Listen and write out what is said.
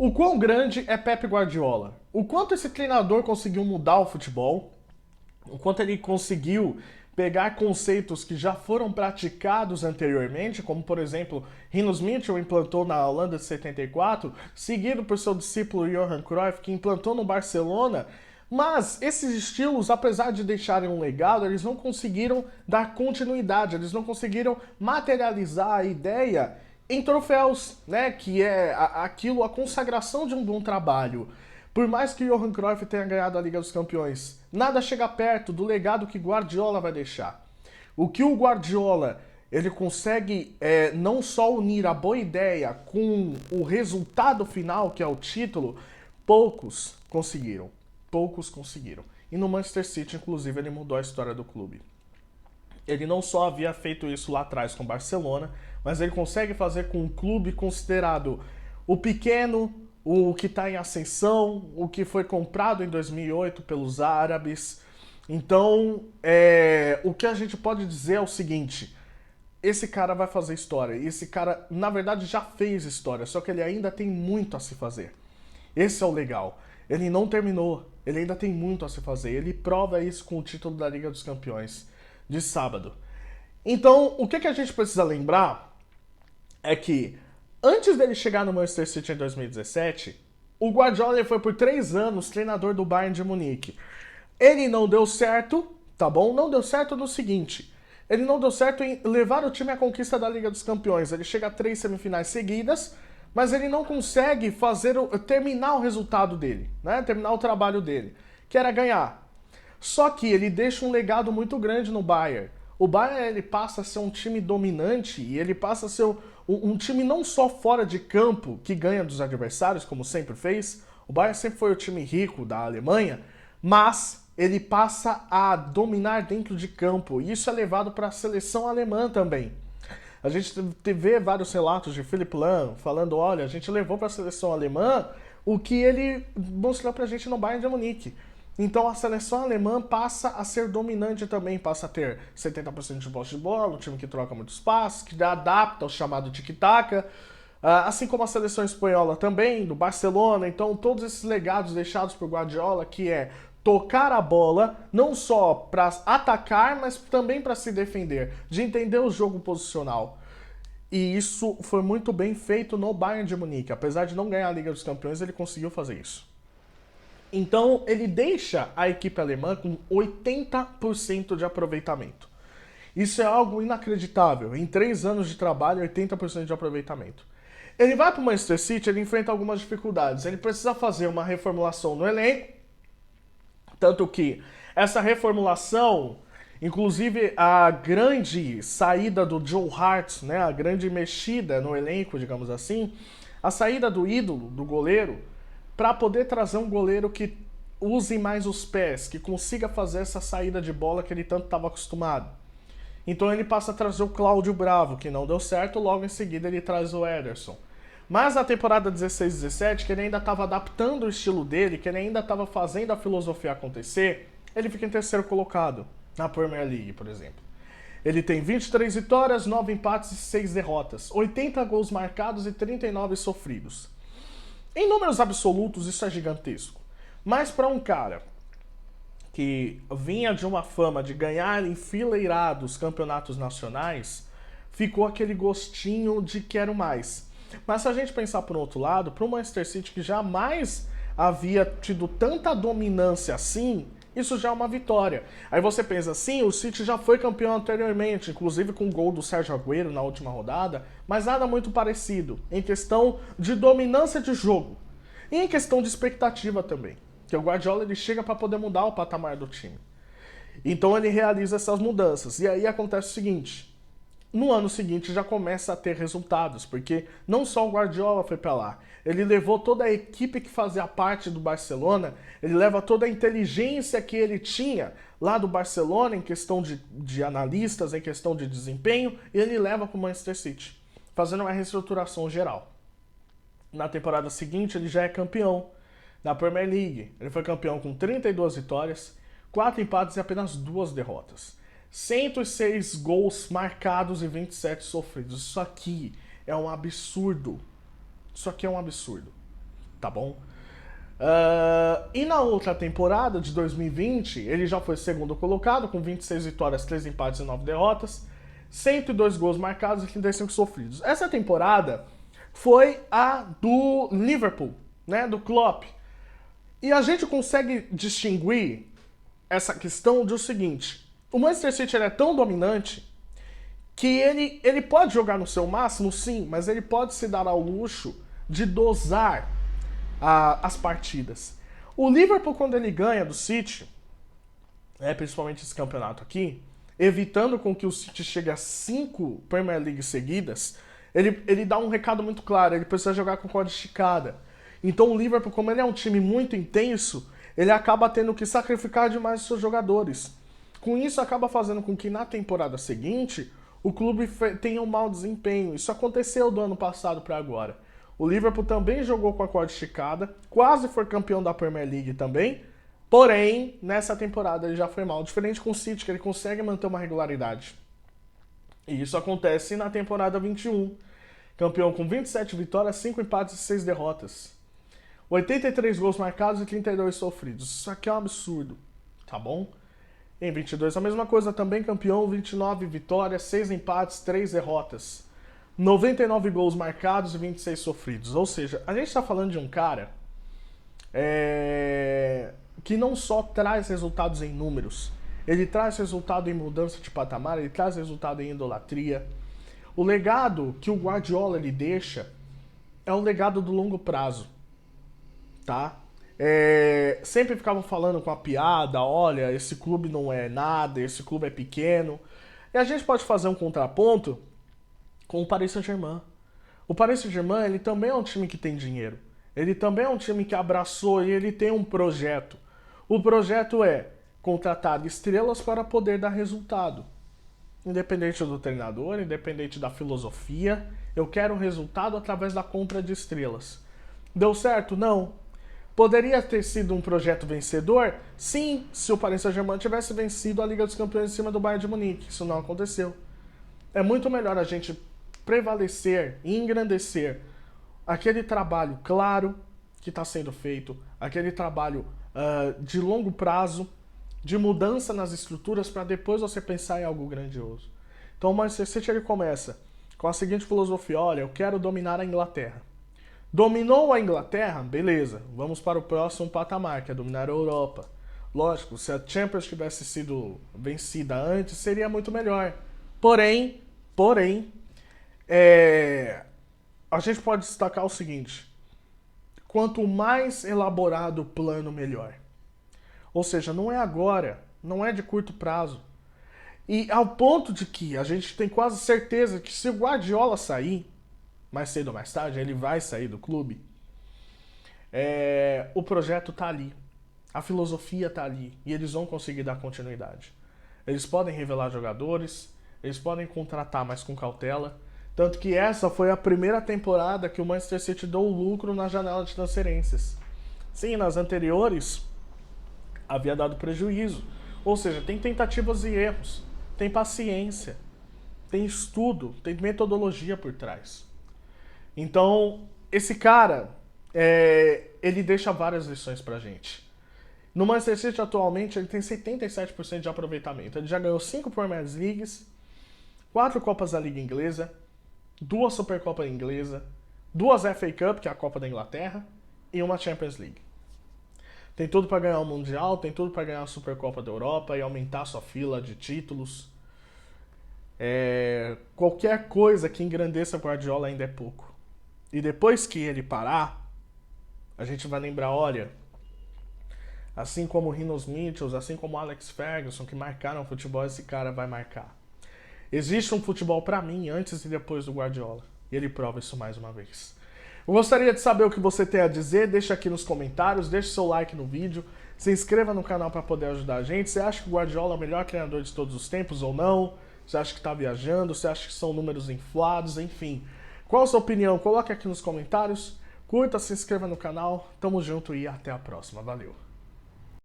O quão grande é Pep Guardiola? O quanto esse treinador conseguiu mudar o futebol? O quanto ele conseguiu pegar conceitos que já foram praticados anteriormente, como por exemplo, Rinus Michel implantou na Holanda de 74, seguido por seu discípulo Johan Cruyff, que implantou no Barcelona. Mas esses estilos, apesar de deixarem um legado, eles não conseguiram dar continuidade, eles não conseguiram materializar a ideia em troféus, né? Que é aquilo, a consagração de um bom trabalho. Por mais que Johan Cruyff tenha ganhado a Liga dos Campeões, nada chega perto do legado que Guardiola vai deixar. O que o Guardiola ele consegue não só unir a boa ideia com o resultado final, que é o título, poucos conseguiram. Poucos conseguiram. E no Manchester City, inclusive, ele mudou a história do clube. Ele não só havia feito isso lá atrás com o Barcelona, mas ele consegue fazer com um clube considerado o pequeno, o que está em ascensão, o que foi comprado em 2008 pelos árabes. Então, o que a gente pode dizer é o seguinte: esse cara vai fazer história. E esse cara, na verdade, já fez história, só que ele ainda tem muito a se fazer. Esse é o legal. Ele não terminou, ele ainda tem muito a se fazer. Ele prova isso com o título da Liga dos Campeões de sábado. Então, o que a gente precisa lembrar é que antes dele chegar no Manchester City em 2017, o Guardiola foi por 3 anos treinador do Bayern de Munique. Ele não deu certo, tá bom? Não deu certo no seguinte: ele não deu certo em levar o time à conquista da Liga dos Campeões. Ele chega a 3 semifinais seguidas, mas ele não consegue terminar o resultado dele, né? Terminar o trabalho dele, que era ganhar. Só que ele deixa um legado muito grande no Bayern. O Bayern ele passa a ser um time dominante e ele passa a ser um time não só fora de campo que ganha dos adversários, como sempre fez. O Bayern sempre foi o time rico da Alemanha, mas ele passa a dominar dentro de campo. E isso é levado para a seleção alemã também. A gente vê vários relatos de Philipp Lahm falando: olha, a gente levou para a seleção alemã o que ele mostrou para a gente no Bayern de Munique. Então a seleção alemã passa a ser dominante também, passa a ter 70% de posse de bola, um time que troca muitos passos, que adapta ao chamado tic-tac, assim como a seleção espanhola também, do Barcelona. Então todos esses legados deixados por Guardiola, que é tocar a bola, não só para atacar, mas também para se defender, de entender o jogo posicional. E isso foi muito bem feito no Bayern de Munique. Apesar de não ganhar a Liga dos Campeões, ele conseguiu fazer isso. Então, ele deixa a equipe alemã com 80% de aproveitamento. Isso é algo inacreditável. Em 3 anos de trabalho, 80% de aproveitamento. Ele vai para o Manchester City, ele enfrenta algumas dificuldades. Ele precisa fazer uma reformulação no elenco, tanto que essa reformulação, inclusive a grande saída do Joe Hart, né, a grande mexida no elenco, digamos assim, a saída do ídolo, do goleiro, para poder trazer um goleiro que use mais os pés, que consiga fazer essa saída de bola que ele tanto estava acostumado. Então ele passa a trazer o Cláudio Bravo, que não deu certo, logo em seguida ele traz o Ederson. Mas na temporada 16-17, que ele ainda estava adaptando o estilo dele, que ele ainda estava fazendo a filosofia acontecer, ele fica em terceiro colocado na Premier League, por exemplo. Ele tem 23 vitórias, 9 empates e 6 derrotas, 80 gols marcados e 39 sofridos. Em números absolutos, isso é gigantesco. Mas para um cara que vinha de uma fama de ganhar enfileirados campeonatos nacionais, ficou aquele gostinho de quero mais. Mas se a gente pensar por outro lado, para o Manchester City, que jamais havia tido tanta dominância assim, isso já é uma vitória. Aí você pensa assim, o City já foi campeão anteriormente, inclusive com o gol do Sérgio Agüero na última rodada, mas nada muito parecido, em questão de dominância de jogo. E em questão de expectativa também, que o Guardiola ele chega para poder mudar o patamar do time. Então ele realiza essas mudanças. E aí acontece o seguinte: no ano seguinte já começa a ter resultados, porque não só o Guardiola foi para lá, ele levou toda a equipe que fazia parte do Barcelona, ele leva toda a inteligência que ele tinha lá do Barcelona em questão de analistas, em questão de desempenho, e ele leva para o Manchester City, fazendo uma reestruturação geral. Na temporada seguinte ele já é campeão da Premier League, ele foi campeão com 32 vitórias, 4 empates e apenas 2 derrotas. 106 gols marcados e 27 sofridos. Isso aqui é um absurdo. Isso aqui é um absurdo. tá bom? E na outra temporada de 2020, ele já foi segundo colocado, com 26 vitórias, 3 empates e 9 derrotas, 102 gols marcados e 35 sofridos. Essa temporada foi a do Liverpool, né, do Klopp. E a gente consegue distinguir essa questão do seguinte: o Manchester City é tão dominante que ele pode jogar no seu máximo, sim, mas ele pode se dar ao luxo de dosar as partidas. O Liverpool, quando ele ganha do City, principalmente esse campeonato aqui, evitando com que o City chegue a 5 Premier League seguidas, ele dá um recado muito claro: ele precisa jogar com corda esticada. Então o Liverpool, como ele é um time muito intenso, ele acaba tendo que sacrificar demais os seus jogadores. Com isso, acaba fazendo com que na temporada seguinte o clube tenha um mau desempenho. Isso aconteceu do ano passado para agora. O Liverpool também jogou com a corda esticada, quase foi campeão da Premier League também, porém, nessa temporada ele já foi mal. Diferente com o City, que ele consegue manter uma regularidade. E isso acontece na temporada 21. Campeão com 27 vitórias, 5 empates e 6 derrotas. 83 gols marcados e 32 sofridos. Isso aqui é um absurdo, tá bom? Em 22 a mesma coisa também, campeão, 29 vitórias, 6 empates, 3 derrotas. 99 gols marcados e 26 sofridos. Ou seja, a gente está falando de um cara que não só traz resultados em números, ele traz resultado em mudança de patamar, ele traz resultado em idolatria. O legado que o Guardiola ele deixa é um legado do longo prazo, tá? Sempre ficavam falando com a piada: olha, esse clube não é nada, esse clube é pequeno. E a gente pode fazer um contraponto com o Paris Saint-Germain. O Paris Saint-Germain, ele também é um time que tem dinheiro. Ele também é um time que abraçou e ele tem um projeto. O projeto é contratar estrelas para poder dar resultado. Independente do treinador, independente da filosofia, eu quero resultado através da compra de estrelas. Deu certo? Não. Poderia ter sido um projeto vencedor? Sim, se o Paris Saint-Germain tivesse vencido a Liga dos Campeões em cima do Bayern de Munique. Isso não aconteceu. É muito melhor a gente prevalecer e engrandecer aquele trabalho claro que está sendo feito, aquele trabalho de longo prazo, de mudança nas estruturas, para depois você pensar em algo grandioso. Então o Manchester City ele começa com a seguinte filosofia: olha, eu quero dominar a Inglaterra. Dominou a Inglaterra? Beleza, vamos para o próximo patamar, que é dominar a Europa. Lógico, se a Champions tivesse sido vencida antes, seria muito melhor. Porém, a gente pode destacar o seguinte: quanto mais elaborado o plano, melhor. Ou seja, não é agora, não é de curto prazo. E ao ponto de que a gente tem quase certeza que se o Guardiola sair, mais cedo ou mais tarde, ele vai sair do clube, o projeto tá ali, a filosofia tá ali, e eles vão conseguir dar continuidade. Eles podem revelar jogadores, eles podem contratar, mas com cautela. Tanto que essa foi a primeira temporada que o Manchester City deu lucro na janela de transferências. Sim, nas anteriores havia dado prejuízo. Ou seja, tem tentativas e erros, tem paciência, tem estudo, tem metodologia por trás. Então, esse cara, ele deixa várias lições pra gente. No Manchester City, atualmente, ele tem 77% de aproveitamento. Ele já ganhou 5 Premier Leagues, 4 Copas da Liga Inglesa, 2 Supercopa Inglesa, 2 FA Cup, que é a Copa da Inglaterra, e uma Champions League. Tem tudo para ganhar o Mundial, tem tudo para ganhar a Supercopa da Europa e aumentar sua fila de títulos. Qualquer coisa que engrandeça o Guardiola ainda é pouco. E depois que ele parar, a gente vai lembrar: olha, assim como o Rinos Mitchells, assim como o Alex Ferguson, que marcaram o futebol, esse cara vai marcar. Existe um futebol pra mim antes e depois do Guardiola. E ele prova isso mais uma vez. Eu gostaria de saber o que você tem a dizer. Deixa aqui nos comentários, deixa seu like no vídeo, se inscreva no canal para poder ajudar a gente. Você acha que o Guardiola é o melhor treinador de todos os tempos ou não? Você acha que tá viajando? Você acha que são números inflados? Enfim. Qual a sua opinião? Coloque aqui nos comentários. Curta, se inscreva no canal. Tamo junto e até a próxima. Valeu!